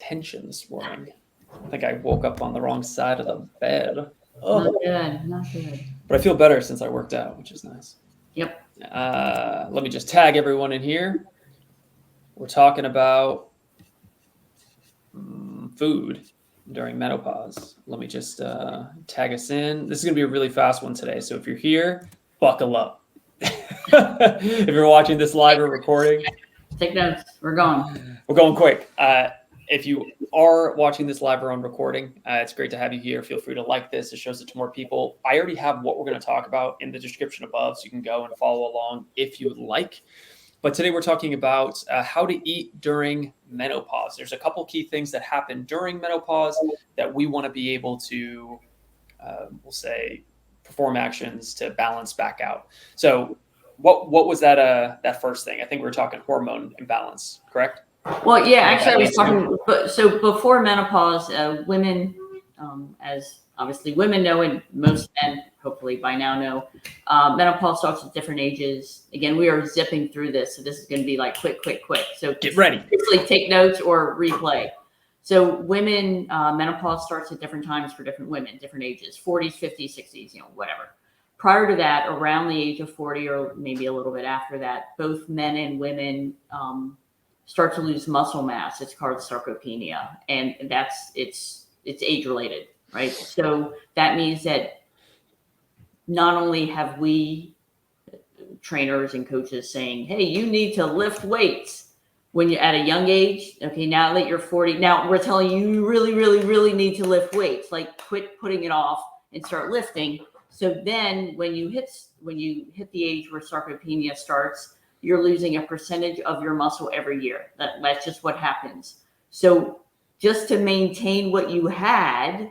tension this morning. I think I woke up on the wrong side of the bed. Not good, not good. But I feel better since I worked out, which is nice. Yep. Let me just tag everyone in here. We're talking about food during menopause. Let me just tag us in. This is going to be a really fast one today. So if you're here, buckle up. If you're watching this live or recording, take notes. We're going. We're going quick. If you are watching this live or on recording, it's great to have you here. Feel free to like this. It shows it to more people. I already have what we're going to talk about in the description above, so you can go and follow along if you would like. But today we're talking about how to eat during menopause. There's a couple key things that happen during menopause that we want to be able to, we'll say, perform actions to balance back out. So what was that first thing? I think we were talking hormone imbalance, correct? Well, yeah, actually I was talking, so before menopause, women, as obviously women know, and most men hopefully by now know, menopause starts at different ages. Again, we are zipping through this, so this is going to be like quick. So get ready. Basically take notes or replay. So women, menopause starts at different times for different women, different ages, 40s, 50s, 60s, whatever. Prior to that, around the age of 40 or maybe a little bit after that, both men and women start to lose muscle mass. It's called sarcopenia, and it's age related, right? So that means that not only have we trainers and coaches saying, hey, you need to lift weights when you're at a young age. Okay, now that you're 40, now we're telling you really need to lift weights. Like, quit putting it off and start lifting. So then when you hit the age where sarcopenia starts, you're losing a percentage of your muscle every year. That's just what happens. So just to maintain what you had,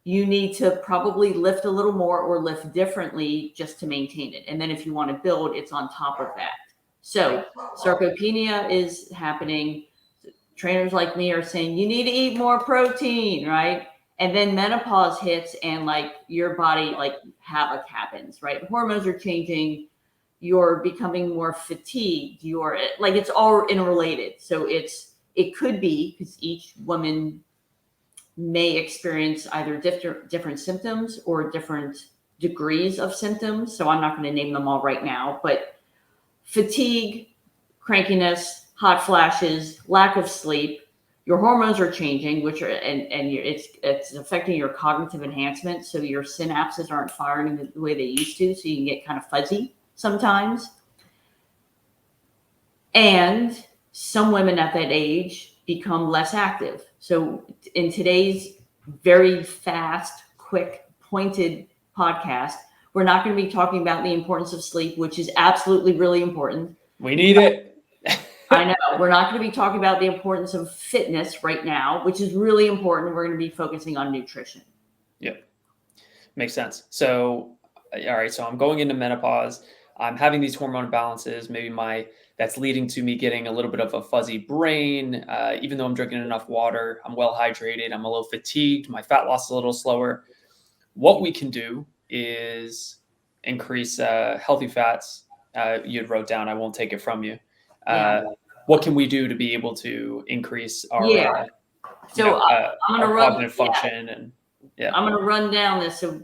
you need to probably lift a little more or lift differently just to maintain it. And then if you want to build, it's on top of that. So sarcopenia is happening. Trainers like me are saying, you need to eat more protein, right? And then menopause hits and like your body, like havoc happens, right? Hormones are changing. You're becoming more fatigued. You're like, it's all interrelated. So it could be because each woman may experience either different symptoms or different degrees of symptoms. So I'm not going to name them all right now, but fatigue, crankiness, hot flashes, lack of sleep, your hormones are changing, which are, it's affecting your cognitive enhancement. So your synapses aren't firing the way they used to. So you can get kind of fuzzy sometimes. And some women at that age become less active. So in today's very fast, quick, pointed podcast, we're not going to be talking about the importance of sleep, which is absolutely really important. We need it. I know. We're not going to be talking about the importance of fitness right now, which is really important. We're going to be focusing on nutrition. Yep. Makes sense. So, all right. So I'm going into menopause. I'm having these hormone imbalances. Maybe that's leading to me getting a little bit of a fuzzy brain. Even though I'm drinking enough water, I'm well hydrated. I'm a little fatigued. My fat loss is a little slower. What we can do is increase healthy fats. You wrote down, I won't take it from you. What can we do to be able to increase our I'm going to run cognitive function? And I'm going to run down this. So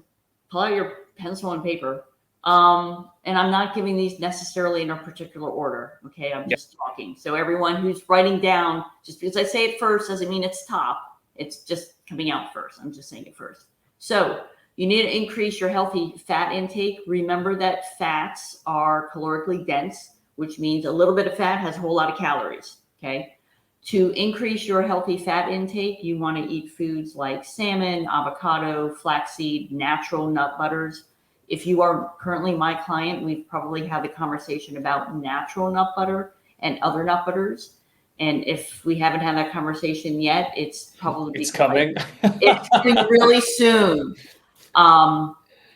pull out your pencil and paper. And I'm not giving these necessarily in a particular order. Okay. I'm just talking. So everyone who's writing down, just because I say it first doesn't mean it's top. It's just coming out first. I'm just saying it first. So you need to increase your healthy fat intake. Remember that fats are calorically dense, which means a little bit of fat has a whole lot of calories. Okay. To increase your healthy fat intake, you want to eat foods like salmon, avocado, flaxseed, natural nut butters. If you are currently my client, we've probably had the conversation about natural nut butter and other nut butters. And if we haven't had that conversation yet, it's probably coming. It's coming really soon.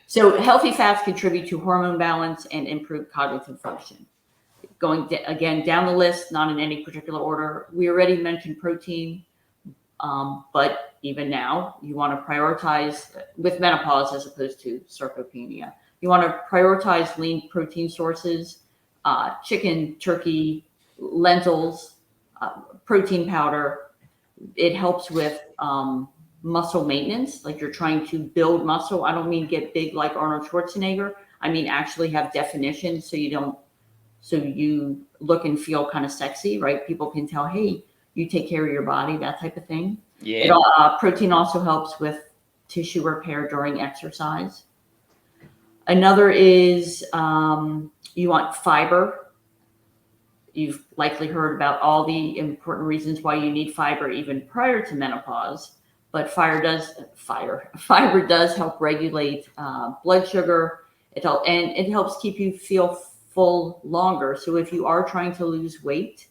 So healthy fats contribute to hormone balance and improve cognitive function. Going again down the list, not in any particular order. We already mentioned protein, but even now, you want to prioritize with menopause as opposed to sarcopenia. You want to prioritize lean protein sources, chicken, turkey, lentils, protein powder. It helps with muscle maintenance, like you're trying to build muscle. I don't mean get big like Arnold Schwarzenegger. I mean actually have definition, so you look and feel kind of sexy, right? People can tell, hey, you take care of your body, that type of thing. Yeah. Protein also helps with tissue repair during exercise. Another is you want fiber. You've likely heard about all the important reasons why you need fiber even prior to menopause, but fiber does help regulate blood sugar. It helps keep you feel full longer. So if you are trying to lose weight,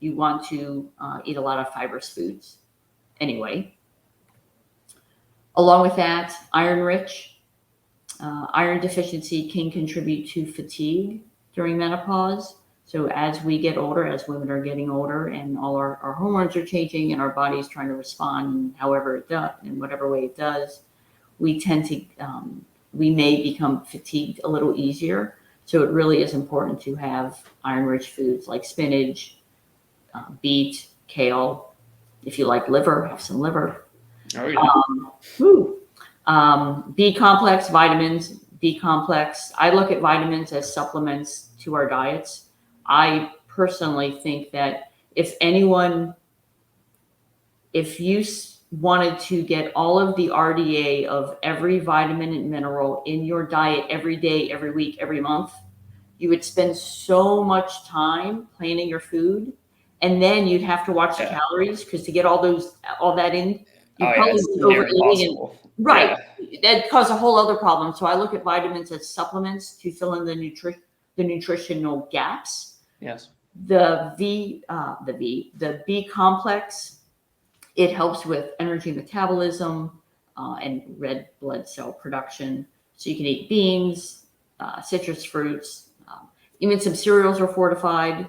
you want to eat a lot of fibrous foods. Anyway, along with that, iron-rich. Iron deficiency can contribute to fatigue during menopause. So as we get older, as women are getting older and all our hormones are changing and our body is trying to respond however it does, in whatever way it does, we may become fatigued a little easier. So it really is important to have iron-rich foods like spinach, beet, kale. If you like liver, have some liver. Oh, yeah. B complex vitamins, B complex. I look at vitamins as supplements to our diets. I personally think that if you wanted to get all of the RDA of every vitamin and mineral in your diet every day, every week, every month, you would spend so much time planning your food, and then you'd have to watch the calories because to get all that in, you probably it's be near overeating. impossible. Right. That causes a whole other problem. So I look at vitamins as supplements to fill in the nutritional gaps. Yes. The B complex, it helps with energy metabolism and red blood cell production. So you can eat beans, citrus fruits, even some cereals are fortified.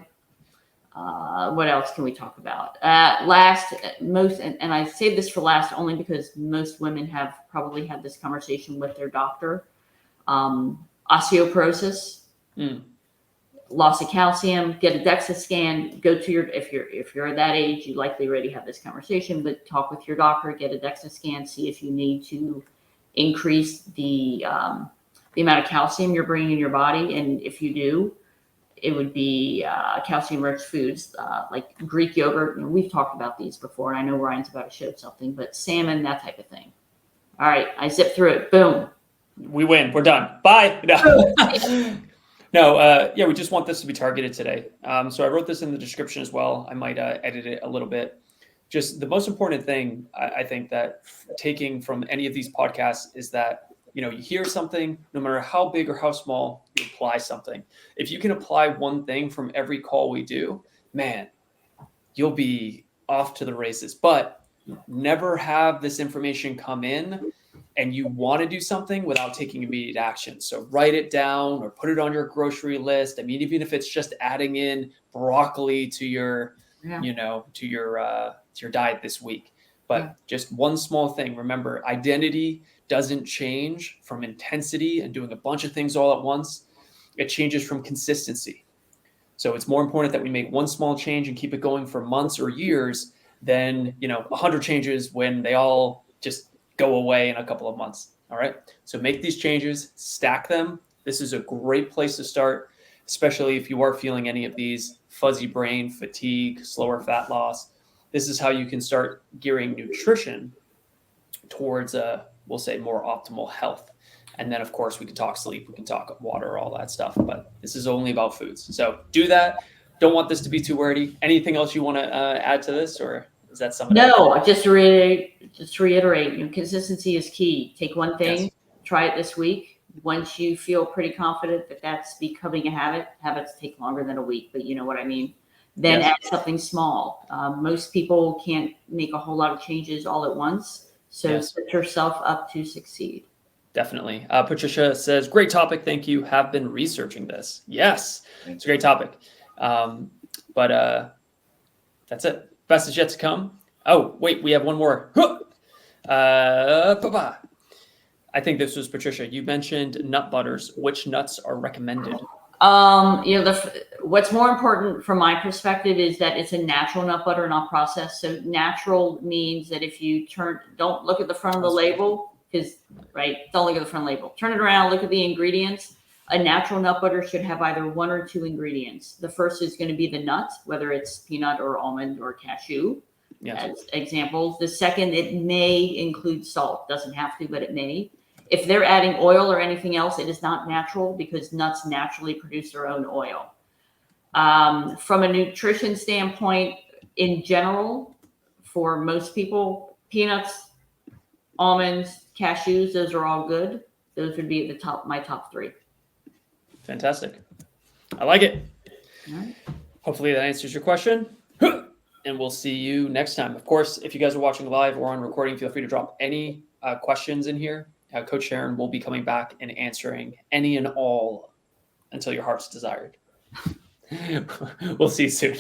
What else can we talk about? And I say this for last only because most women have probably had this conversation with their doctor. Osteoporosis, loss of calcium. Get a DEXA scan. Go to if you're at that age, you likely already have this conversation. But talk with your doctor. Get a DEXA scan. See if you need to increase the amount of calcium you're bringing in your body, and if you do, it would be calcium-rich foods like Greek yogurt. We've talked about these before, and I know Ryan's about to show something, but salmon, that type of thing. All right, I zipped through it. Boom. We win. We're done. Bye. No. No, we just want this to be targeted today. So I wrote this in the description as well. I might edit it a little bit. Just the most important thing I think that taking from any of these podcasts is that you hear something, no matter how big or how small, you apply something. If you can apply one thing from every call we do, man, you'll be off to the races. But never have this information come in and you want to do something without taking immediate action. So write it down or put it on your grocery list. I mean, even if it's just adding in broccoli to your, to your diet this week. But just one small thing. Remember, identity doesn't change from intensity and doing a bunch of things all at once. It changes from consistency. So it's more important that we make one small change and keep it going for months or years than 100 changes when they all just go away in a couple of months. All right. So make these changes, stack them. This is a great place to start, especially if you are feeling any of these: fuzzy brain, fatigue, slower fat loss. This is how you can start gearing nutrition towards we'll say more optimal health. And then of course we can talk sleep, we can talk water, all that stuff, but this is only about foods. So do that. Don't want this to be too wordy. Anything else you want to add to this, or is that something? No, just to reiterate, consistency is key. Take one thing, try it this week. Once you feel pretty confident that that's becoming a habit, habits take longer than a week, but you know what I mean? Then add something small. Most people can't make a whole lot of changes all at once. So set yourself up to succeed. Definitely. Patricia says, great topic. Thank you. Have been researching this. Yes, it's a great topic. But that's it. Best is yet to come. Oh, wait, we have one more. I think this was Patricia. You mentioned nut butters. Which nuts are recommended? What's more important from my perspective is that it's a natural nut butter, not processed. So natural means that if you don't look at the front of the label, don't look at the front label. Turn it around, look at the ingredients. A natural nut butter should have either 1 or 2 ingredients. The first is going to be the nut, whether it's peanut or almond or cashew, as examples. The second, it may include salt. Doesn't have to, but it may. If they're adding oil or anything else, it is not natural because nuts naturally produce their own oil. From a nutrition standpoint, in general, for most people, peanuts, almonds, cashews, those are all good. Those would be at my top 3. Fantastic. I like it. All right. Hopefully that answers your question. And we'll see you next time. Of course, if you guys are watching live or on recording, feel free to drop any questions in here. Coach Sharon will be coming back and answering any and all until your heart's desired. We'll see you soon.